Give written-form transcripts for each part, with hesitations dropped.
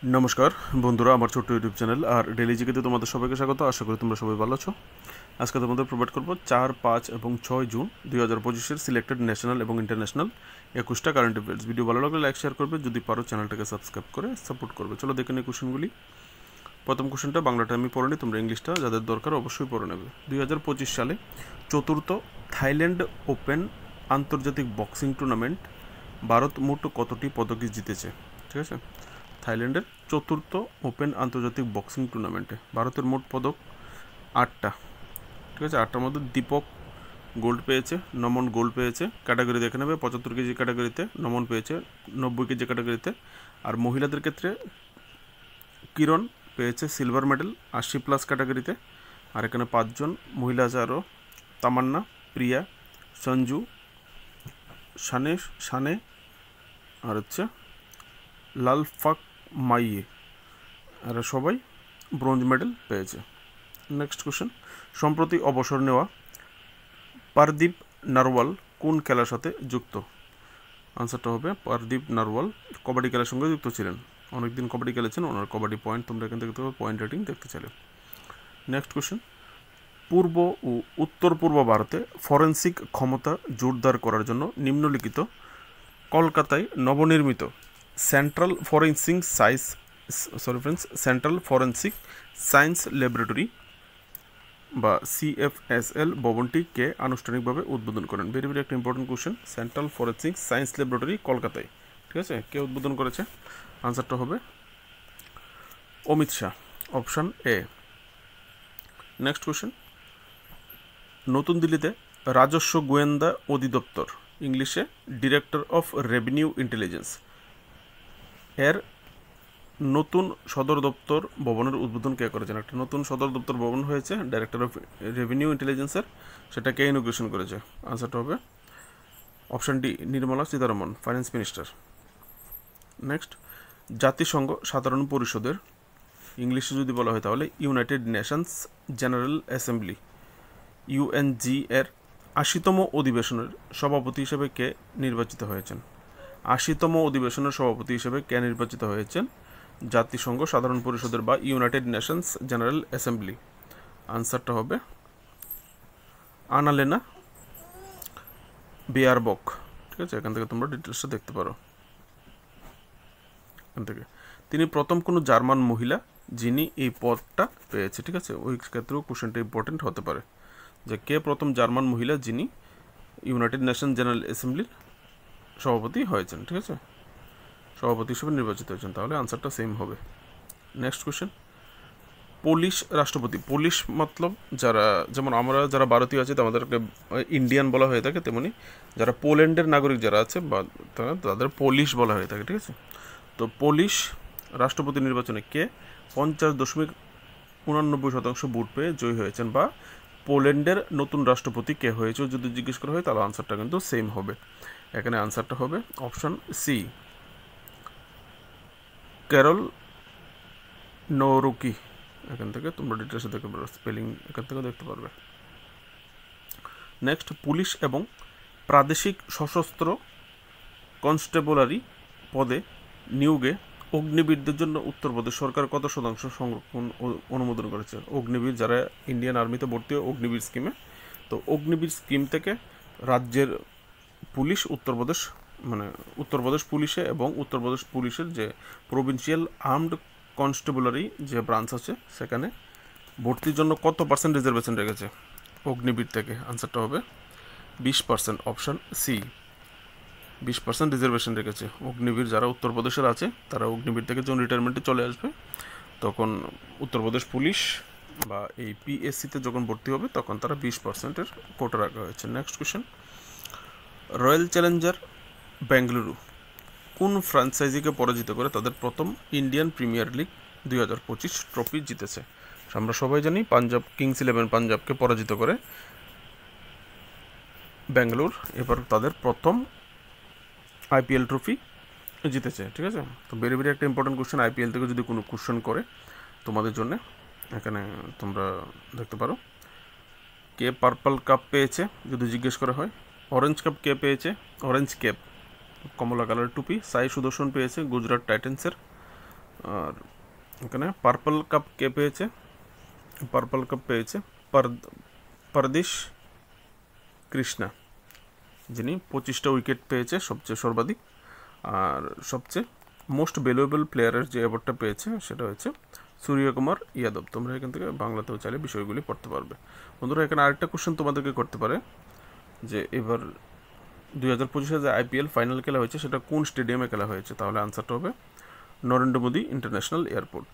নমস্কার বন্ধুরা, আমার ছোট্ট ইউটিউব চ্যানেল আর ডেলি জিকেতে তোমাদের সবাইকে স্বাগত। আশা করি তোমরা সবাই ভালো আছো। আজকে তোমাদের প্রোভাইড করবো 4, 5 এবং 6 জুন 2025-এর সিলেক্টেড ন্যাশনাল এবং ইন্টারন্যাশনাল 21টা কারেন্ট অ্যাফেয়ার্স। ভিডিও ভালো লাগলে লাইক শেয়ার করবে, যদি পারো চ্যানেলটাকে সাবস্ক্রাইব করে সাপোর্ট করবে। চলো দেখে নিই কোশ্চেনগুলি। প্রথম কোশ্চেনটা বাংলাটা আমি পড়ে নিই, তোমরা ইংলিশটা যাদের দরকার অবশ্যই পড়ে নেবে। 2025 সালে চতুর্থ থাইল্যান্ড ওপেন আন্তর্জাতিক বক্সিং টুর্নামেন্ট ভারত মোট কতটি পদক জিতেছে? ঠিক আছে, থাইল্যান্ডের চতুর্থ ওপেন আন্তর্জাতিক বক্সিং টুর্নামেন্টে ভারতের মোট পদক 8টা। ঠিক আছে, 8টার মধ্যে দীপক গোল্ড পেয়েছে, নমন গোল্ড পেয়েছে। ক্যাটাগরি দেখে নেবে, 75 কেজি ক্যাটাগরিতে নমন পেয়েছে, 90 কেজি ক্যাটাগরিতে। আর মহিলাদের ক্ষেত্রে কিরণ পেয়েছে সিলভার মেডেল 80+ ক্যাটাগরিতে। আর এখানে 5জন মহিলা আছে আরও: তামান্না, প্রিয়া, সঞ্জু, শানে আর হচ্ছে লালফাক মাইয়ে। এরা সবাই ব্রোঞ্জ মেডেল পেয়েছে। নেক্সট কোশ্চেন, সম্প্রতি অবসর নেওয়া পারদীপ নারওয়াল কোন খেলার সাথে যুক্ত? আনসারটা হবে পারদীপ নারওয়াল কবাডি খেলার সঙ্গে যুক্ত ছিলেন। অনেকদিন কবাডি খেলেছেন, ওনার কবাডি পয়েন্ট তোমরা এখান থেকে পয়েন্ট রেটিং দেখতে চাইলে। নেক্সট কোশ্চেন, পূর্ব ও উত্তর পূর্ব ভারতে ফরেন্সিক ক্ষমতা জোরদার করার জন্য নিম্নলিখিত কলকাতায় নবনির্মিত সেন্ট্রাল ফরেন্সিক সায়েন্স ল্যাবরেটরি বা CFSL ভবনটি কে আনুষ্ঠানিকভাবে উদ্বোধন করেন? ভেরি ভেরি একটা important question. Central forensic science laboratory কলকাতায়। ঠিক আছে, কে উদ্বোধন করেছে? আনসারটা হবে Amit Shah, option A. Next question, নতুন দিল্লিতে রাজস্ব গোয়েন্দা অধিদপ্তর, ইংলিশে ডিরেক্টর অফ রেভিনিউ ইন্টেলিজেন্স, এর নতুন সদর দপ্তর ভবনের উদ্বোধন কে করেছেন? একটা নতুন সদর দপ্তর ভবন হয়েছে ডাইরেক্টর অফ রেভিনিউ ইন্টেলিজেন্সের, সেটা কে ইনোগ্রেশন করেছে? আনসারটা হবে option D, Nirmala Sitharaman, finance minister. Next, জাতিসংঘ সাধারণ পরিষদের, ইংলিশে যদি বলা হয় তাহলে United Nations general assembly, UNG এর 80তম অধিবেশনের সভাপতি হিসেবে কে নির্বাচিত হয়েছেন? 80তম অধিবেশনের সভাপতি হিসেবে কে নির্বাচিত হয়েছেন জাতিসংঘ সাধারণ পরিষদের বা ইউনাইটেড নেশনস জেনারেল অ্যাসেম্বলি? আনসারটা হবে আনালেনা বেয়ারবক। ঠিক আছে, এখান থেকে তোমরা ডিটেলসটা দেখতে পারো। এখান থেকে তিনি প্রথম কোনো জার্মান মহিলা যিনি এই পদটা পেয়েছে। ঠিক আছে, ওই ক্ষেত্রেও কোশ্চেনটা ইম্পর্টেন্ট হতে পারে যে কে প্রথম জার্মান মহিলা যিনি ইউনাইটেড নেশন জেনারেল অ্যাসেম্বলির সভাপতি হয়েছেন। ঠিক আছে, সভাপতি হিসেবে নির্বাচিত হয়েছেন, তাহলে আনসারটা সেম হবে। নেক্সট কোশ্চেন, পোলিশ রাষ্ট্রপতি, পোলিশ মতলব যারা, যেমন আমরা যারা ভারতীয় আছি আমাদেরকে ইন্ডিয়ান বলা হয়ে থাকে, তেমনি যারা পোল্যান্ডের নাগরিক যারা আছে বা তাদের পোলিশ বলা হয়ে থাকে। ঠিক আছে, তো পোলিশ রাষ্ট্রপতি নির্বাচনে কে 50.89% ভোট পেয়ে জয়ী হয়েছেন, বা পোল্যান্ডের নতুন রাষ্ট্রপতি কে হয়েছে যদি জিজ্ঞেস করা হয় তাহলে আনসারটা কিন্তু সেম হবে। এখানে আনসারটা হবে অপশান সি, ক্যারল নৌরুকি। এখান থেকে তোমরা ডিটেলসে দেখতে পারবে, স্পেলিং এখান থেকে দেখতে পারবে। নেক্সট, পুলিশ এবং প্রাদেশিক সশস্ত্র কনস্টেবলারি পদে নিয়োগে অগ্নিবীরদের জন্য উত্তরপ্রদেশ সরকার কত শতাংশ সংরক্ষণ অনুমোদন করেছে? অগ্নিবীর যারা ইন্ডিয়ান আর্মিতে ভর্তি হয় অগ্নিবীর স্কিমে, তো অগ্নিবীর স্কিম থেকে রাজ্যের পুলিশ উত্তরপ্রদেশ পুলিশে এবং উত্তরপ্রদেশ পুলিশের যে প্রভিন্সিয়াল আর্মড কনস্টেবলারি যে ব্রাঞ্চ আছে সেখানে ভর্তির জন্য কত % রিজার্ভেশন রেখেছে অগ্নিবীর থেকে? আনসারটা হবে 20%, অপশান সি, 20% রিজার্ভেশন রেখেছে। অগ্নিবীর যারা উত্তরপ্রদেশের আছে তারা অগ্নিবীর থেকে যখন রিটায়ারমেন্টে চলে আসবে তখন উত্তরপ্রদেশ পুলিশ বা এই PSCতে যখন ভর্তি হবে তখন তারা 20%-এর কোটা রাখা হয়েছে। Next question, royal Challenger Bengaluru কোন ফ্র্যাঞ্চাইজিকে পরাজিত করে তাদের প্রথম ইন্ডিয়ান প্রিমিয়ার লিগ 2025 ট্রফি জিতেছে? আমরা সবাই জানি পাঞ্জাব কিংস 11 পাঞ্জাবকে পরাজিত করে বেঙ্গালুর এবার তাদের প্রথম IPL ট্রফি জিতেছে। ঠিক আছে, তো ভেরি ভেরি একটা ইম্পর্টেন্ট কোশ্চেন। IPL থেকে যদি কোনো কোশ্চেন করে তোমাদের জন্য, এখানে তোমরা দেখতে পারো কে পার্পল কাপ পেয়েছে যদি জিজ্ঞেস করা হয়। অরেঞ্জ কাপ কে পেয়েছে? অরেঞ্জ ক্যাপ, কমলা কালার টুপি, সাই সুদর্শন পেয়েছে গুজরাট টাইটান্সের। আর এখানে পার্পল কাপ কে পেয়েছে? পার্পল কাপ পেয়েছে পরদিশ কৃষ্ণা, যিনি 25টা উইকেট পেয়েছে, সবচেয়ে সর্বাধিক। আর সবচেয়ে মোস্ট ভ্যালুয়েবল প্লেয়ারের যে অ্যাওয়ার্ডটা পেয়েছে সেটা হচ্ছে সূর্যকুমার যাদব। তোমরা এখান থেকে বাংলাতেও চাইলে বিষয়গুলি পড়তে পারবে। বন্ধুরা, এখানে আরেকটা কোশ্চেন তোমাদেরকে করতে পারে যে এবার 2025-এ যে IPL ফাইনাল খেলা হয়েছে সেটা কোন স্টেডিয়ামে খেলা হয়েছে? তাহলে আনসারটা হবে Narendra Modi international airport.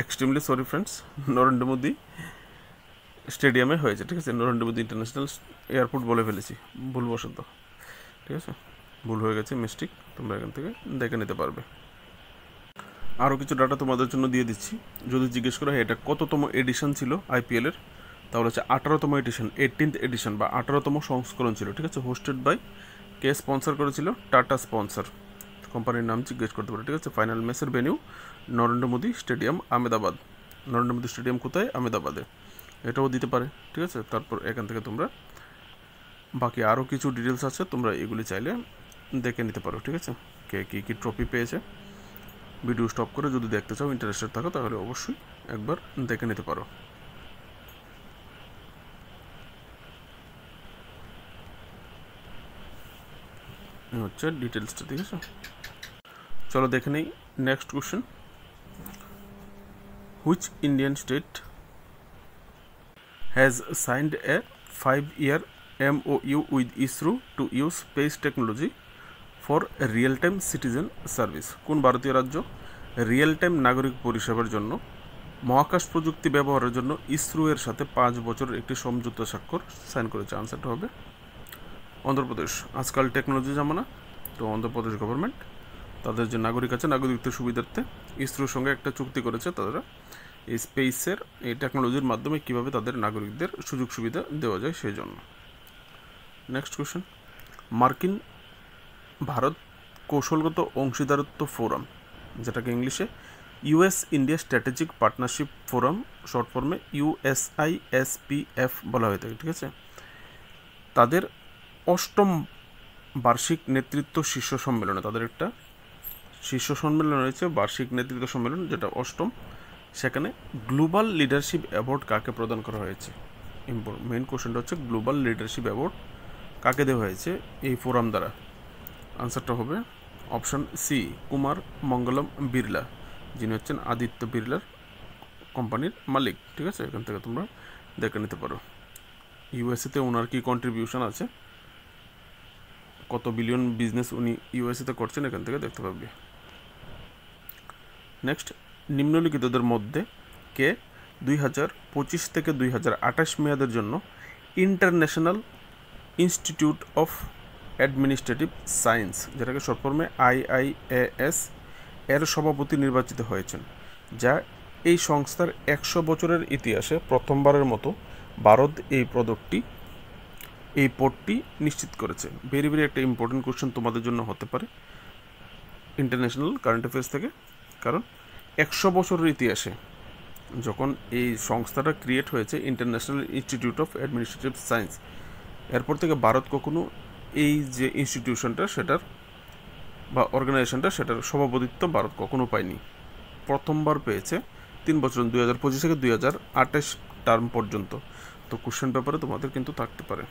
Extremely sorry friends, Narendra Modi স্টেডিয়ামে হয়েছে, ঠিক আছে? নরেন্দ্র মোদী ইন্টারন্যাশনাল এয়ারপোর্ট বলে ফেলেছি ভুলবশত, ঠিক আছে? ভুল হয়ে গেছে, মিস্টেক। তোমরা এখান থেকে দেখে নিতে পারবে। আরও কিছু ডাটা তোমাদের জন্য দিয়ে দিচ্ছি। যদি জিজ্ঞেস করা হয় এটা কততম এডিশন ছিল IPL-এর, তাহলে হচ্ছে 18তম এডিশন, 18th এডিশন বা 18তম সংস্করণ ছিল, ঠিক আছে? হোস্টেড বাই, কে স্পন্সর করেছিল? Tata sponsor. কোম্পানির নাম জিজ্ঞেস করতে পারে, ঠিক আছে? ফাইনাল ম্যাচের venue Narendra Modi stadium, Ahmedabad. Narendra Modi stadium কোথায়? আহমেদাবাদে। এটাও দিতে পারে, ঠিক আছে? তারপর এখান থেকে তোমরা বাকি আরও কিছু ডিটেলস আছে, তোমরা এগুলি চাইলে দেখে নিতে পারো, ঠিক আছে? কে কী ট্রফি পেয়েছে। ভিডিও স্টপ করে যদি দেখতে চাও, ইন্টারেস্টেড থাকো, তাহলে অবশ্যই একবার দেখে নিতে পারো। হচ্ছে ডিটেলসটা, ঠিক আছে? চলো দেখে নেই next question. Which Indian state has signed A 5-year MOU with ISRO to use space technology for real time citizen service? কোন ভারতীয় রাজ্য রিয়েল টাইম নাগরিক পরিষেবার জন্য মহাকাশ প্রযুক্তি ব্যবহারের জন্য ইসরো এর সাথে 5 বছরের একটি সমঝোতা স্বাক্ষর সাইন করেছে? আনসারটা হবে অন্ধ্রপ্রদেশ। আজকাল টেকনোলজি জামানা, তো অন্ধ্রপ্রদেশ গভর্নমেন্ট তাদের যে নাগরিক আছে, নাগরিকদের সুবিধার্থে ইসরোর সঙ্গে একটা চুক্তি করেছে। তারা এই স্পেসের এই টেকনোলজির মাধ্যমে কীভাবে তাদের নাগরিকদের সুযোগ সুবিধা দেওয়া যায় সেই জন্য। Next question. মার্কিন ভারত কৌশলগত অংশীদারত্ব ফোরাম, যেটাকে ইংলিশে US India strategic partnership forum, short ফর্মে USISPF বলা হয়ে থাকে, ঠিক আছে? তাদের 8ম বার্ষিক নেতৃত্ব শীর্ষ সম্মেলনে, তাদের একটা শীর্ষ সম্মেলন রয়েছে, বার্ষিক নেতৃত্ব সম্মেলন, যেটা 8ম। সেখানে গ্লোবাল লিডারশিপ অ্যাওয়ার্ড কাকে প্রদান করা হয়েছে? মেইন কোশ্চেনটা হচ্ছে গ্লোবাল লিডারশিপ অ্যাওয়ার্ড কাকে দেওয়া হয়েছে এই ফোরাম দ্বারা? আনসারটা হবে অপশন সি, কুমার মঙ্গলম বিড়লা, যিনি হচ্ছেন আদিত্য বিড়লার কোম্পানির মালিক, ঠিক আছে? এখান থেকে তোমরা দেখে নিতে পারো ইউএসএতে ওনার কী কন্ট্রিবিউশন আছে, কত বিলিয়ন বিজনেস উনি ইউএসএতে করছেন, এখান থেকে দেখতে পাবে। নেক্সট, নিম্নলিখিতদের মধ্যে কে 2025 থেকে 2028 মেয়াদের জন্য international institute of administrative science, যেটাকে শর্ট ফর্মে IIAS এর সভাপতি নির্বাচিত হয়েছেন, যা এই সংস্থার 100 বছরের ইতিহাসে প্রথমবারের মতো ভারত এই পদটি নিশ্চিত করেছে? ভেরি একটা ইম্পর্টেন্ট কোশ্চেন তোমাদের জন্য হতে পারে ইন্টারন্যাশনাল কারেন্ট অ্যাফেয়ার্স থেকে, কারণ 100 বছরের ইতিহাসে যখন এই সংস্থাটা ক্রিয়েট হয়েছে, international institute of administrative science, এরপর থেকে ভারত কখনো এই যে ইনস্টিটিউশনটা সেটার বা অর্গানাইজেশনটা সেটার সভাপতিত্ব ভারত কখনো পায়নি। প্রথমবার পেয়েছে 3 বছর, 2025 থেকে 2028 টার্ম পর্যন্ত। তো কোশ্চেন পেপারে তোমাদের কিন্তু থাকতে পারে।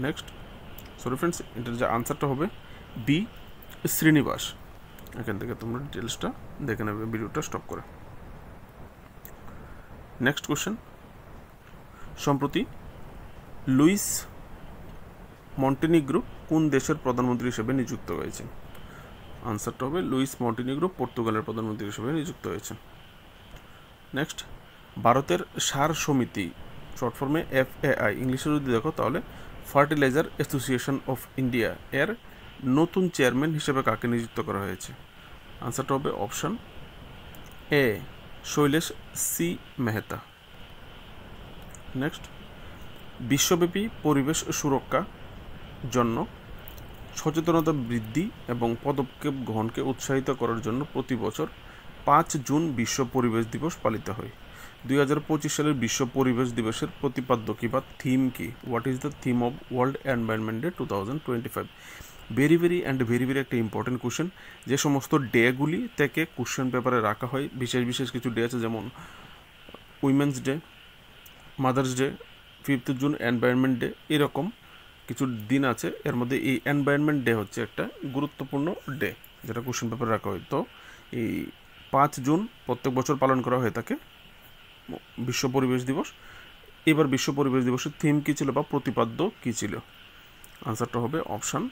নেক্সট, সরি ফ্রেন্ডস, এটার যে আনসারটা হবে বি, শ্রীনিবাস। এখান থেকে তোমরা ডিটেলসটা দেখে নেবে ভিডিওটা স্টপ করে। Next question. সম্প্রতি লুইস মন্টেনিগ্রো কোন দেশের প্রধানমন্ত্রী হিসেবে নিযুক্ত হয়েছে? আনসারটা হবে লুইস মন্টেনিগ্রো পর্তুগালের প্রধানমন্ত্রী হিসেবে নিযুক্ত হয়েছে। নেক্সট, ভারতের সার সমিতি, শর্ট ফর্মে FAI, ইংলিশে যদি দেখো তাহলে ফার্টিলাইজার অ্যাসোসিয়েশন অফ ইন্ডিয়া এর নতুন চেয়ারম্যান হিসেবে কাকে নিযুক্ত করা হয়েছে? আনসারটা হবে option A, Shailesh C Mehta. Next, বিশ্বব্যাপী পরিবেশ সুরক্ষা জন্য সচেতনতা বৃদ্ধি এবং পদক্ষেপ গ্রহণকে উৎসাহিত করার জন্য প্রতি বছর 5 জুন বিশ্ব পরিবেশ দিবস পালিত হয়। 2025 সালের বিশ্ব পরিবেশ দিবসের প্রতিপাদ্য কি বা থিম কি? What is the theme of world environment day 2025? Very very একটা ইম্পর্টেন্ট কোশ্চেন। যে সমস্ত ডেগুলি থেকে কোশ্চেন পেপারে রাখা হয়, বিশেষ কিছু ডে আছে, যেমন women's day, mother's day, 5th June environment day, এরকম কিছু দিন আছে। এর মধ্যে এই এনভায়রনমেন্ট ডে হচ্ছে একটা গুরুত্বপূর্ণ ডে যেটা কোশ্চেন পেপারে রাখা হয়। তো এই 5 জুন প্রত্যেক বছর পালন করা হয়ে থাকে বিশ্ব পরিবেশ দিবস। এবার বিশ্ব পরিবেশ দিবসের থিম কী ছিল বা প্রতিপাদ্য কী ছিল? আনসারটা হবে option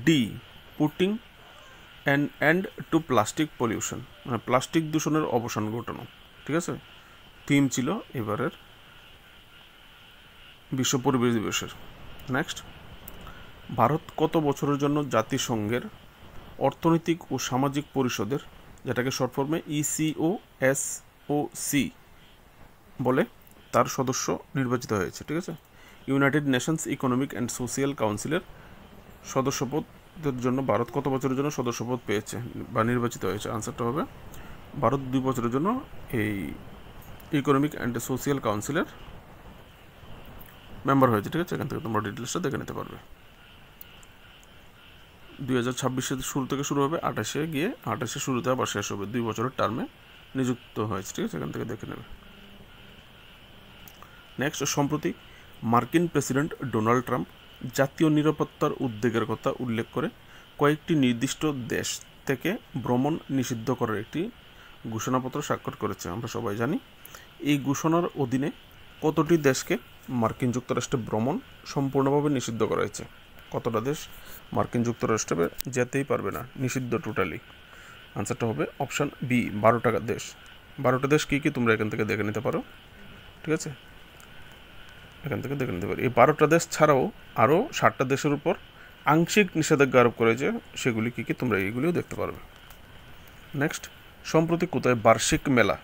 D, putting an end to plastic pollution, মানে প্লাস্টিক দূষণের অবসান ঘটানো। ঠিক আছে, থিম ছিল এবারের বিশ্ব পরিবেশ দিবসের। নেক্সট, ভারত কত বছরের জন্য জাতিসংঘের অর্থনৈতিক ও সামাজিক পরিষদের, যেটাকে শর্ট ফর্মে ECOSOC বলে, তার সদস্য নির্বাচিত হয়েছে? ঠিক আছে, United Nations economic and social কাউন্সিলের সদস্যপদের জন্য ভারত কত বছরের জন্য সদস্যপদ পেয়েছে বা নির্বাচিত হয়েছে? আনসারটা হবে ভারত 2 বছরের জন্য এই ইকোনমিক অ্যান্ড সোশিয়াল কাউন্সিলের মেম্বার হয়েছে। ঠিক আছে, এখান থেকে তোমরা ডিটেলসটা দেখে নিতে পারবে। 2026 শুরু থেকে শুরু হবে, 28-এ গিয়ে 28-এ শুরুতে আবার শেষ হবে, 2 বছরের টার্মে নিযুক্ত হয়েছে। ঠিক আছে, এখান থেকে দেখে নেবে। নেক্সট, সম্প্রতি মার্কিন প্রেসিডেন্ট ডোনাল্ড ট্রাম্প জাতীয় নিরাপত্তার উদ্বেগের কথা উল্লেখ করে কয়েকটি নির্দিষ্ট দেশ থেকে ভ্রমণ নিষিদ্ধ করার একটি ঘোষণাপত্র স্বাক্ষর করেছে। আমরা সবাই জানি এই ঘোষণার অধীনে কতটি দেশকে মার্কিন যুক্তরাষ্ট্রে ভ্রমণ সম্পূর্ণভাবে নিষিদ্ধ করা হয়েছে? কতটা দেশ মার্কিন যুক্তরাষ্ট্রে যেতেই পারবে না, নিষিদ্ধ টোটালি? আনসারটা হবে অপশান বি, 12টা দেশ। 12টা দেশ কী কী তোমরা এখান থেকে দেখে নিতে পারো। ঠিক আছে, এখান থেকে দেখে নিতে পারি। এই 12টা দেশ ছাড়াও আরও 7টা দেশের উপর আংশিক নিষেধাজ্ঞা আরোপ করেছে, সেগুলি কী কী তোমরা এইগুলিও দেখতে পারবে। নেক্সট, সম্প্রতি কোথায় বার্ষিক মেলা,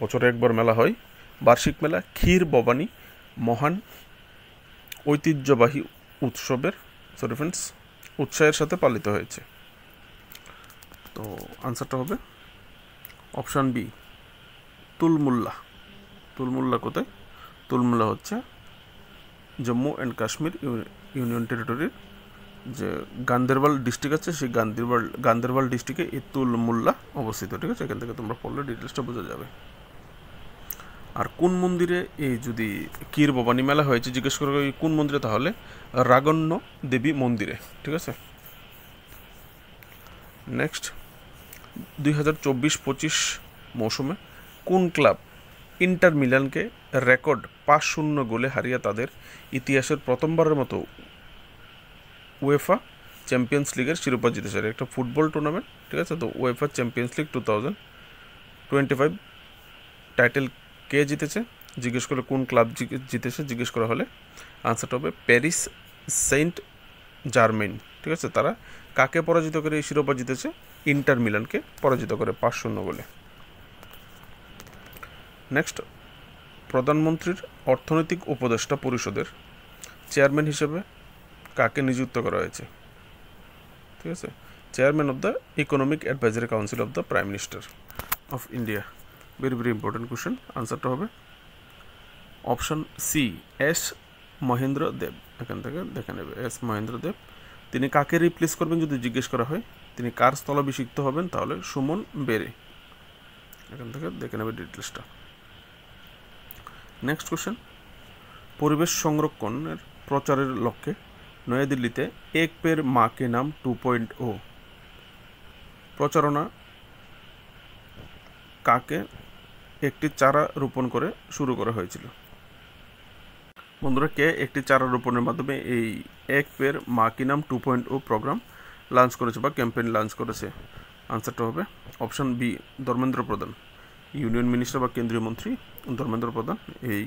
বছরে একবার মেলা হয়, বার্ষিক মেলা ক্ষীর ভবানী মহান ঐতিহ্যবাহী উৎসাহের সাথে পালিত হয়েছে? তো আনসারটা হবে অপশান বি, তুলমুল্লা। তুলমুল্লা কোথায়? তুলমুল্লা হচ্ছে জম্মু অ্যান্ড কাশ্মীর ইউনিয়ন টেরিটরির যে গান্দেরবাল ডিস্ট্রিক্ট আছে, সেই গান্দেরবাল ডিস্ট্রিক্টে এই তুলমুল্লা অবস্থিত। ঠিক আছে, এখান থেকে তোমরা পড়লে ডিটেলসটা বোঝা যাবে। আর কোন মন্দিরে এই যদি ক্ষীর ভবানী মেলা হয়েছে জিজ্ঞেস করে কোন মন্দিরে, তাহলে রাগণ্য দেবী মন্দিরে। ঠিক আছে, নেক্সট, 2024-25 মৌসুমে কোন ক্লাব ইন্টার মিলানকে রেকর্ড 5-0 গোলে হারিয়ে তাদের ইতিহাসের প্রথমবারের মতো উয়েফা চ্যাম্পিয়ন্স লিগের শিরোপা জিতেছে? একটা ফুটবল টুর্নামেন্ট। ঠিক আছে, তো উয়েফা চ্যাম্পিয়ন্স লিগ 2025 টাইটেল কে জিতেছে জিজ্ঞেস করলে, কোন ক্লাব জিতেছে জিজ্ঞেস করা হলে আনসারটা হবে প্যারিস সেন্ট জার্মেইন। ঠিক আছে, তারা কাকে পরাজিত করে এই শিরোপা জিতেছে? ইন্টার মিলানকে পরাজিত করে 5-0 গোলে। নেক্সট, প্রধানমন্ত্রীর অর্থনৈতিক উপদেষ্টা পরিষদের চেয়ারম্যান হিসেবে কাকে নিযুক্ত করা হয়েছে? ঠিক আছে, chairman of the economic advisory council of the prime minister of India. Very important question. আনসারটা হবে অপশান সি, এস মহেন্দ্র দেব। এখান থেকে দেখে নেবে, এস মহেন্দ্র দেব। তিনি কাকে রিপ্লেস করবেন যদি জিজ্ঞেস করা হয়, তিনি কার স্থলাভিষিক্ত হবেন? তাহলে সুমন বেরে। এখান থেকে দেখে নেবে ডিটেলসটা। নেক্সট কোশ্চেন, পরিবেশ সংরক্ষণের প্রচারের লক্ষ্যে নয়াদিল্লিতে এক পের মা কে নাম 2.0 প্রচারণা কাকে একটি চারা রোপণ করে শুরু করা হয়েছিল? বন্ধুরা, কে একটি চারা রোপণের মাধ্যমে এই এক পের মা কি নাম 2.0 প্রোগ্রাম লঞ্চ করেছে বা ক্যাম্পেইন লঞ্চ করেছে? আনসারটা হবে অপশান বি, ধর্মেন্দ্র প্রধান। ইউনিয়ন মিনিস্টার বা কেন্দ্রীয় মন্ত্রী ধর্মেন্দ্র প্রধান এই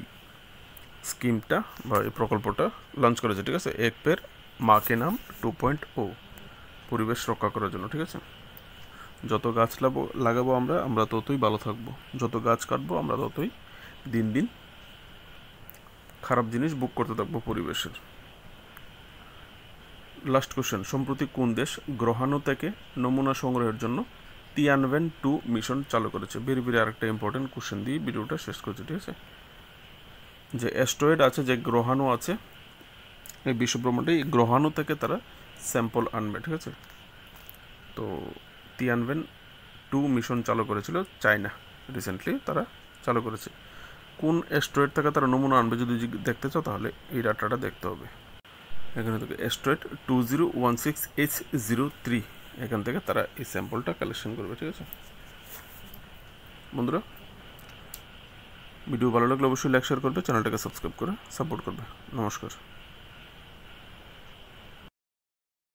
স্কিমটা বা এই প্রকল্পটা লঞ্চ করেছে। ঠিক আছে, এক পের মা কে নাম 2.0 পরিবেশ রক্ষা করার জন্য। ঠিক আছে, যত গাছ লাগাবো আমরা ততই ভালো থাকবো, যত গাছ কাটবো আমরা ততই দিন দিন খারাপ জিনিস বুক করতে থাকবো পরিবেশের। লাস্ট কোশ্চেন, সম্প্রতি কোন দেশ গ্রহাণু থেকে নমুনা সংগ্রহের জন্য তিয়ানভেন-2 মিশন চালু করেছে? ভেরি আরেকটা ইম্পর্টেন্ট কোশ্চেন দিয়ে ভিডিওটা শেষ করছি। ঠিক আছে, যে অ্যাস্ট্রয়েড আছে, যে গ্রহাণু আছে এই বিশ্বব্রহ্মাণ্ডে, এই গ্রহাণু থেকে তারা স্যাম্পল আনবে, ঠিক আছে। তো তিয়ানভেন 2 মিশন চালু করেছিল চায়না, রিসেন্টলি তারা চালু করেছে। কোন অ্যাস্ট্রয়েড থেকে তারা নমুনা আনবে যদি দেখতে চাও তাহলে এই ডাটাটা দেখতে হবে। এখানে থেকে অ্যাস্ট্রয়েড 2016H03, এখান থেকে তারা এই স্যাম্পলটা কালেকশন করবে, ঠিক আছে। বন্ধুরা, ভিডিও ভালো লাগলে অবশ্যই লাইক শেয়ার করবে, চ্যানেলটাকে সাবস্ক্রাইব করে সাপোর্ট করবে। নমস্কার।